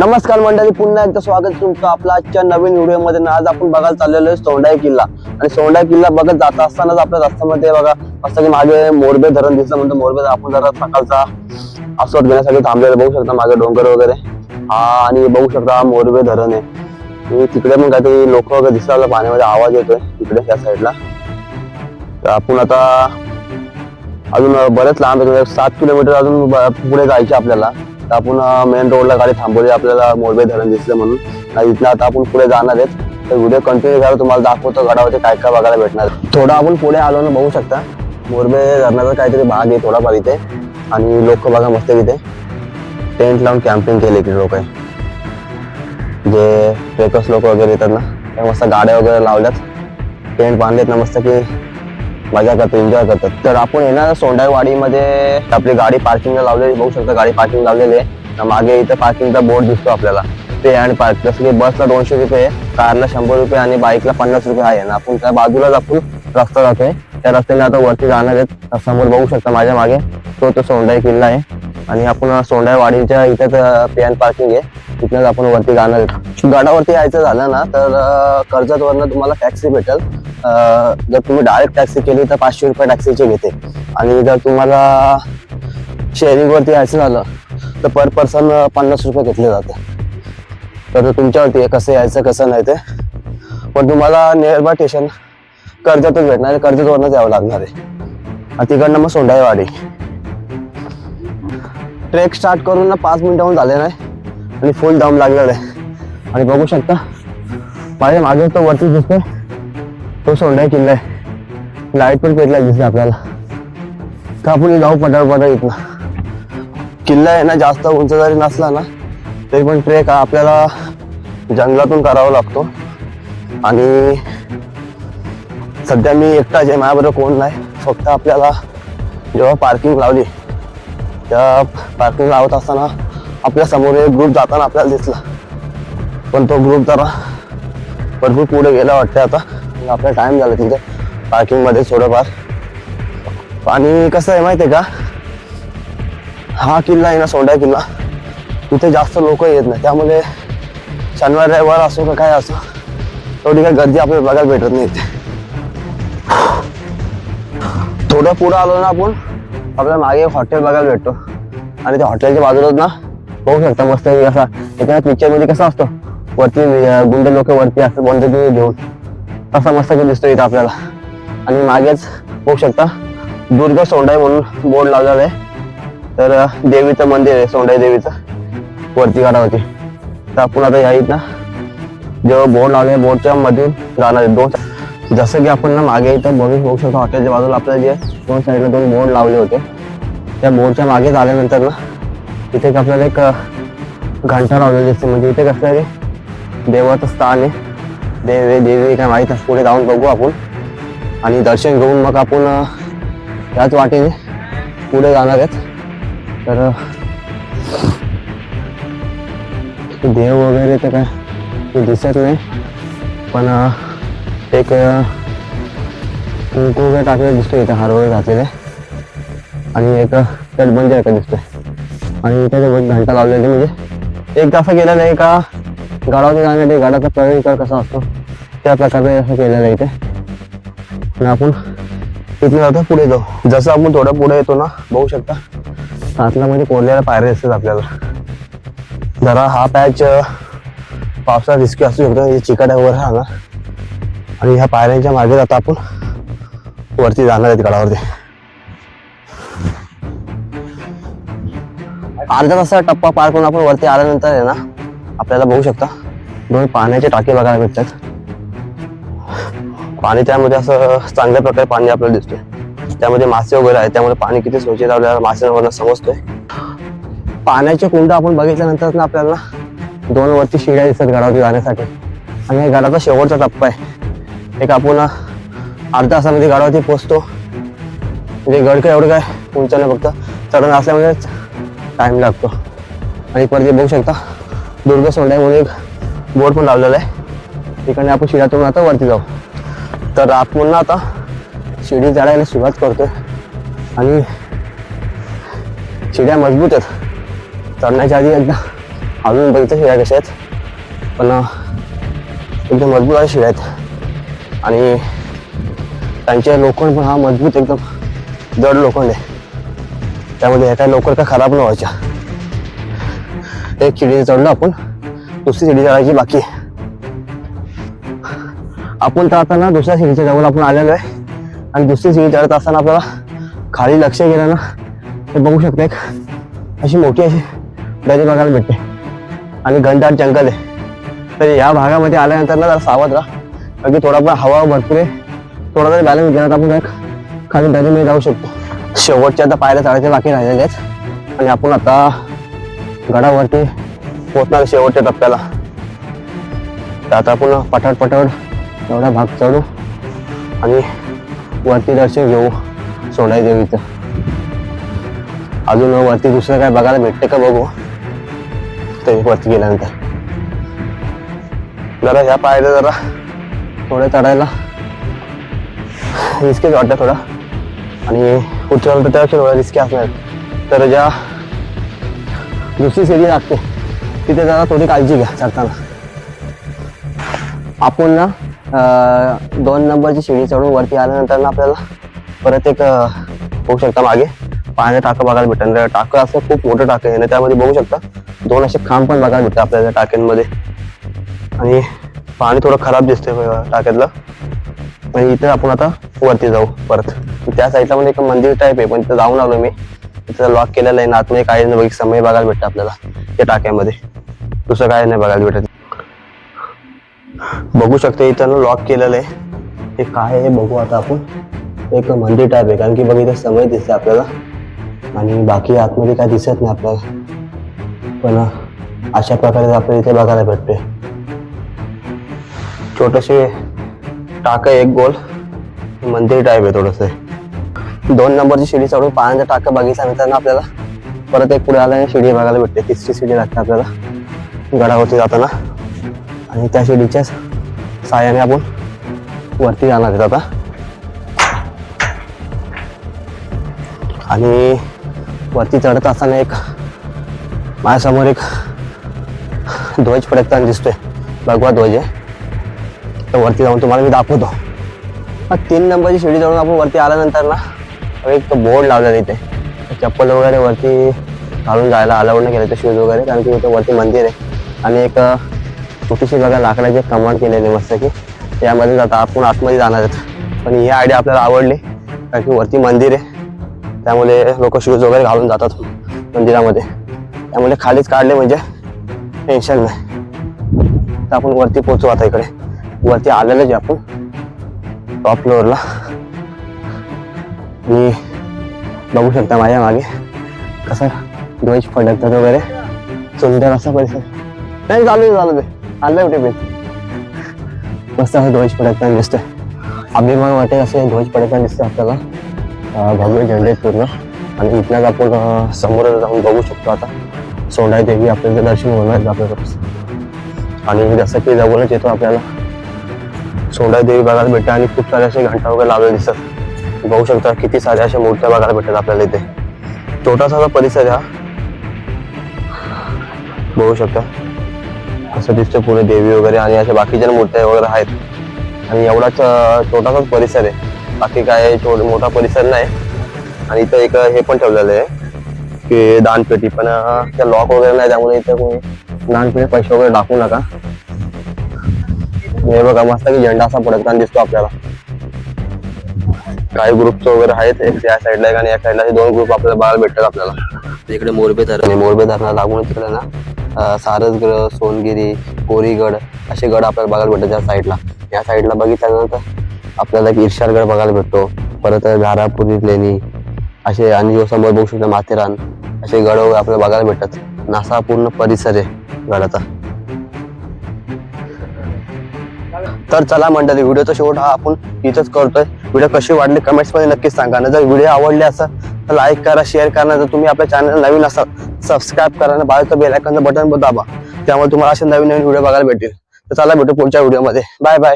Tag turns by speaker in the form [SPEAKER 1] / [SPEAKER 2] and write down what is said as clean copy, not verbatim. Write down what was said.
[SPEAKER 1] नमस्कार मंडळी, पुन्हा एकदा स्वागत तुमचं आपल्या आजच्या नवीन व्हिडिओमध्ये. आज आपण बघायला चाललेलो आहे सोंडाई किल्ला. आणि सोंडाई किल्ला बघत जात असतानाच आपल्या रस्त्यामध्ये बघा असं की मागे मोरबे धरण दिसलं. म्हणजे मोरबे आपण जरा सकाळचा आस्वाद घेण्यासाठी थांबलेलं बघू शकता. मागे डोंगर वगैरे आणि बघू शकता मोरबे धरण आहे. तिकडे पण काहीतरी लोक वगैरे दिसतात पाण्यामध्ये, आवाज येतोय तिकडे त्या साईडला. तर आपण आता अजून बरेच लांब आहे, 7 किलोमीटर अजून पुढे जायचे आपल्याला. तर आपण मेन रोडला गाडी थांबवली, आपल्याला मोरबे धरण दिसलं म्हणून. इथनं आता आपण पुढे जाणार आहेत. तर व्हिडिओ कंटिन्यू करा, तुम्हाला दाखवतो गडावरती काय काय बघायला भेटणार. थोडं आपण पुढे आलो ना, बघू शकता मोरबे धरणाचा काहीतरी भाग आहे थोडाफार इथे. आणि लोक बघा मस्त इथे टेंट लावून कॅम्पिंग केले इकडे लोक आहे. जे ट्रेकर्स लोक वगैरे येतात ना, त्या मस्त गाड्या वगैरे लावल्यात, टेंट बांधलेत ना, मस्त की मजा करतात, एन्जॉय करतात. तर आपण येणार सोंडाईवाडीमध्ये आपली गाडी पार्किंगला लावलेली बघू शकता. गाडी पार्किंग लावलेली आहे. मागे इथं पार्किंगचा बोर्ड दिसतो आपल्याला, पे अँड पार्क. जसं की बसला 200 रुपये, कारला 100 रुपये आणि बाईकला 50 रुपये आहे ना. आपण त्या बाजूलाच आपण रस्ता जातोय, त्या रस्त्याने आता वरती जाणार आहेत. समोर बघू शकता माझ्या मागे तो सोंडाई किल्ला आहे. आणि आपण सोंडाईवाडीच्या इथेच पे अँड पार्किंग आहे, तिथनंच आपण वरती जाणार आहेत. गडावरती यायचं झालं ना तर कर्जतवरनं तुम्हाला टॅक्सी भेटेल. जर तुम्ही डायरेक्ट टॅक्सी केली तर 500 रुपये टॅक्सीचे घेते. आणि जर तुम्हाला शेअरिंग वरती यायचं झालं तर पर पर्सन 50 रुपये घेतले जाते. तर तुमच्यावरती आहे कसं यायचं कसं नाही ते. पण तुम्हाला नियर बाय स्टेशन कर्जतच भेटणार आहे, कर्जतवरनंच यावं लागणार आहे. आणि तिकडनं मग सोंडाईवाडी. ट्रेक स्टार्ट करून ना 5 मिनिटाहून झाले नाही आणि फुल दम लागलेला आहे. आणि बघू शकता माझ्या मागे तो वरती दिसतोय, तो सोंडाई किल्ला आहे. लाईट पण पेटला दिसते आपल्याला. तर आपण जाऊ पटापट इथनं. किल्ला आहे ना, जास्त उंच जरी नसला ना तरी पण ट्रेक आपल्याला जंगलातून करावा लागतो. आणि सध्या मी एकटाच आहे, माझ्याबरोबर कोण नाही. फक्त आपल्याला जेव्हा पार्किंग लावली, त्या पार्किंग लावत असताना आपल्या समोर एक ग्रुप जाताना आपल्याला दिसला. पण तो ग्रुप जरा भरपूर पुढे गेला वाटतं. आता आपला टाइम झाला तिथे पार्किंग मध्ये थोडंफार. आणि कसं आहे माहिती आहे का, हा किल्ला आहे ना सोंडाई किल्ला, इथे जास्त लोक येत नाही. त्यामुळे शनिवार रविवार असो का काय असो, थोडी काय गर्दी आपल्याला बघायला भेटत नाही इथे. थोडं पुढं आलो ना आपण, आपल्याला मागे एक हॉटेल बघायला भेटतो. आणि त्या हॉटेलच्या बाजूलाच ना बघू शकता मस्त असा एखाद्या पिक्चर मध्ये कसं असतो, वरती गुंड लोक वरती असं बंद घेऊन, तसा मस्त दिसतो इथं आपल्याला. आणि मागेच बघू शकता दुर्गा सोंडाई म्हणून बोर्ड लावलेला आहे. तर देवीचं मंदिर आहे सोंडाई देवीचं वरती गडावरती. तर आपण आता या इथं जेव्हा बोर्ड लावले, बोर्डच्या मधून जाणार आहे. जसं की आपण ना मागे इथं बघू शकतो हॉटेलच्या बाजूला आपल्याला जे 2 साईडला 2 बोर्ड लावले होते, त्या बोर्डच्या मागे झाल्यानंतर ना इथे आपल्याला एक घंटा लावलेली असते. म्हणजे इथे कसं आहे, देवाचं स्थान आहे. देवी काय माहीत नाही, पुढे जाऊन बघू आपण. आणि दर्शन घेऊन मग आपण त्याच वाटेने पुढे जाणार आहेत. तर देव वगैरे तर काय दिसत नाही, पण एक कुंकू वगैरे टाकलेलं दिसतोय इथे, हार वगैरे घातलेले. आणि एक तटबंदी आहे का दिसतोय. आणि इथे घंटा लावलेली, म्हणजे एक तासा गेलेला आहे का गडावरती जाण्यासाठी. गडाचा प्रवेश कसा असतो त्या प्रकारे असं केलेलं आहे इथे. आणि आपण तिथून जातो पुढे जाऊ. जसं आपण थोडं पुढे येतो ना, बघू शकता आतला मध्ये कोरलेल्या पायऱ्या दिसतात आपल्याला. जरा हा पॅच पावसाळ्यात रिस्की असू शकतो, चिकट वगैरे राहणार. आणि ह्या पायऱ्यांच्या मागे जाता आपण वरती जाणार आहेत गडावरती. अर्धा तासा टप्पा पार करून आपण वरती आल्यानंतर आहे ना, आपल्याला बघू शकता 2 पाण्याचे टाके बघायला भेटतात. पाणी त्यामध्ये असं चांगल्या प्रकारे पाणी आपल्याला दिसतोय. त्यामध्ये मासे वगैरे आहेत, त्यामुळे पाणी किती स्वच्छ आहे आपल्याला माशांवरनं समजतोय. पाण्याचे कुंड आपण बघितल्यानंतर ना आपल्याला 2 वरती शिड्या दिसतात गडावरती जाण्यासाठी. आणि गडाचा शेवटचा टप्पा आहे. एक आपण अर्ध्या तासामध्ये गडावरती पोहोचतो. म्हणजे गड काय एवढं काय उंच नाही, फक्त चढण असल्यामुळे टाइम लागतो. आणि परत बघू शकता दुर्गा सोंडाई म्हणून एक बोर्ड पण लावलेला आहे. तिकडे आपण शिड्यातून आता वरती जाऊ. तर आपण आता शिडी चढायला सुरुवात करतोय. आणि शिड्या मजबूत आहेत, चढण्याच्या आधी एकदा अजून बघितलं शिड्या कशा आहेत, पण एकदम मजबूत अशा शिड्या आहेत आणि त्यांचे लोखंड पण हा मजबूत एकदम जड लोखंड आहे, त्यामध्ये ह्या काय लवकर काय खराब न व्हायच्या. एक शिडी चढलो आपण, दुसरी शिडी चढायची बाकी आहे. आपण तर आता ना दुसऱ्या शिडीच्या जवळ आपण आलेलो आहे आणि दुसरी शिडी चढत असताना आपल्याला खाली लक्ष गेलं ना ते बघू शकता एक अशी मोठी अशी दरी बघायला भेटते आणि घनदाट जंगल आहे. तर या भागामध्ये आल्यानंतर ना जरा सावध राहा, कारण की थोडा पण हवा भरपूर आहे, थोडा जरी बॅलन्स घेण्यात आपण एक खाली दरीमध्ये जाऊ शकतो. शेवटच्या आता पायऱ्या चढायच्या बाकी राहिलेल्या आहेत आणि आपण आता गडावरती पोहोचणार शेवटच्या टप्प्याला. तर आता आपण पटापट एवढा भाग चढू आणि वरती दर्शन घेऊ सोंडाई देवीचं. अजून वरती दुसरं काय बघायला भेटते का बघू ते वरती गेल्यानंतर. जरा ह्या पायऱ्या जरा थोडं चढायला रिस्कीच वाटतं थोडं आणि उचललं तर त्यापेक्षा थोडं रिस्की असणार. तर ज्या दुसरी शिडी लागते तिथे जरा थोडी काळजी घ्या चढताना. आपण ना 2 नंबरची शिडी चढून वरती आल्यानंतर ना आपल्याला परत एक बघू शकता मागे पाण्याचं टाकं बघायला भेटतं. टाकं असं खूप मोठं टाकं आहे ना, त्यामध्ये बघू शकता 2 असे खांब पण बघायला भेटतात आपल्याला टाक्यांमध्ये आणि पाणी थोडं खराब दिसतंय टाक्यातलं. आणि इथे आपण आता वरती जाऊ परत. त्या साईडला पण एक मंदिर टाईप आहे, पण तिथं जाऊन आलो मी. तिथं लॉक केलेलं आहे ना, आतमध्ये काही नाही समय बघायला भेटतं आपल्याला त्या टाक्यामध्ये, दुसरं काय नाही बघायला भेटत. बघू शकतो इथं लॉक केलेलं आहे. हे काय आहे बघू आता आपण. एक मंदिर टाईप आहे, कारण की बघ इथं समय दिसते आपल्याला आणि बाकी आतमध्ये काय दिसत नाही आपल्याला, पण अशा प्रकारे आपल्याला इथे बघायला भेटते. छोटसे टाकं एक गोल मंदिर टाईप आहे थोडंसं. 2 नंबरची शिडी चढून पाण्याचं टाकं बघितल्यानंतर ना आपल्याला परत एक पुढे आल्याने शिडी बघायला भेटते. तिसरी शिडी लागते आपल्याला गडावरती जाताना आणि त्या शिडीच्या साहाय्याने आपण वरती जाणार आहेत आता. आणि वरती चढत असताना एक माझ्यासमोर एक ध्वज फडकताना दिसतोय, भगवा ध्वज आहे. तर वरती जाऊन तुम्हाला मी दाखवतो. 3 नंबरची शिडी चढून आपण वरती आल्यानंतर ना एक बोर्ड लावला तिथे, चप्पल वगैरे वरती घालून जायला अलाउड नाही केलं, शूज वगैरे, कारण की इथे वरती मंदिर आहे. आणि एक छोटीशी बघा लाकडाची कमांड केलेली मस्त की त्यामध्ये जाता आपण आतमध्ये जाणार आहेत. पण ही आयडिया आपल्याला आवडली, कारण की वरती मंदिर आहे त्यामुळे लोक शूज वगैरे घालून जातात मंदिरामध्ये, त्यामुळे खालीच काढले म्हणजे टेन्शन नाही. तर आपण वरती पोहोचू आता. इकडे वरती आलेलं आहे आपण टॉप फ्लोअरला आणि बघू शकता माझ्या मागे कसं ध्वज फडकतात वगैरे, सुंदर असा परिसर. नाही चालू दे आणलं कुठे पेन. मस्त असं ध्वज फडकताना दिसतोय, अभिमान वाटेल असे ध्वज फडकताना दिसतं आपल्याला. भगवे झेंडे पूर्ण आणि इथल्याच आपण समोर जाऊन बघू शकतो आता सोंडाई देवी आपल्याला दर्शन होणार आपल्याला. आणि जसं की जवळच येतो आपल्याला सोंडाई देवी बघायला भेटते आणि खूप सारे असे घंटा वगैरे लावलेले दिसतात. बघू शकता किती साऱ्या अशा मूर्त्या बघायला भेटतात आपल्याला इथे. छोटासा परिसर हा बघू शकता असं दिसतं पुढे देवी वगैरे आणि अशा बाकीच्या मूर्त्या वगैरे आहेत. आणि एवढाच छोटासाच परिसर आहे, बाकी काय मोठा परिसर नाही. आणि इथं एक हे पण ठेवलेलं आहे की दानपेटी, पण त्या लॉक वगैरे नाही त्यामुळे इथं कोणी दानपेटी पैसे वगैरे टाकू नका. हे बघा मस्त की झेंडा असा फडकताना दिसतो आपल्याला. काही ग्रुप्स वगैरे आहेत, एक त्या साईडला एक आणि या साईडला 2 ग्रुप आपल्याला बघायला भेटतात आपल्याला. इकडे मोरबे धरण, मोरबे धरणा लागून तिकडे ना सारसगड, सोनगिरी, कोरीगड असे गड आपल्याला बघायला भेटतात त्या साईडला. या साईडला बघितल्यानंतर आपल्याला एक इर्शारगड बघायला भेटतो, परत धारापुरी लेणी असे, आणि जो समोर बघू शकता माथेरान, असे गड आपल्याला बघायला भेटतात. नासा पूर्ण परिसर आहे गडाचा. तर चला मंडळी, व्हिडिओचा शेवट हा आपण इथंच करतोय. व्हिडिओ कशी वाटली कमेंट्स मध्ये नक्कीच सांगा. जर व्हिडिओ आवडले असेल तर लाईक करा, शेअर करा. जर तुम्ही आपल्या चॅनल नवीन असाल सबस्क्राईब करा आणि बाजूचं बेल आयकॉनचं बटन दाबा, त्यामुळे तुम्हाला असे नवीन व्हिडिओ बघायला भेटतील. तर चला भेटू पुढच्या व्हिडिओमध्ये. Bye bye.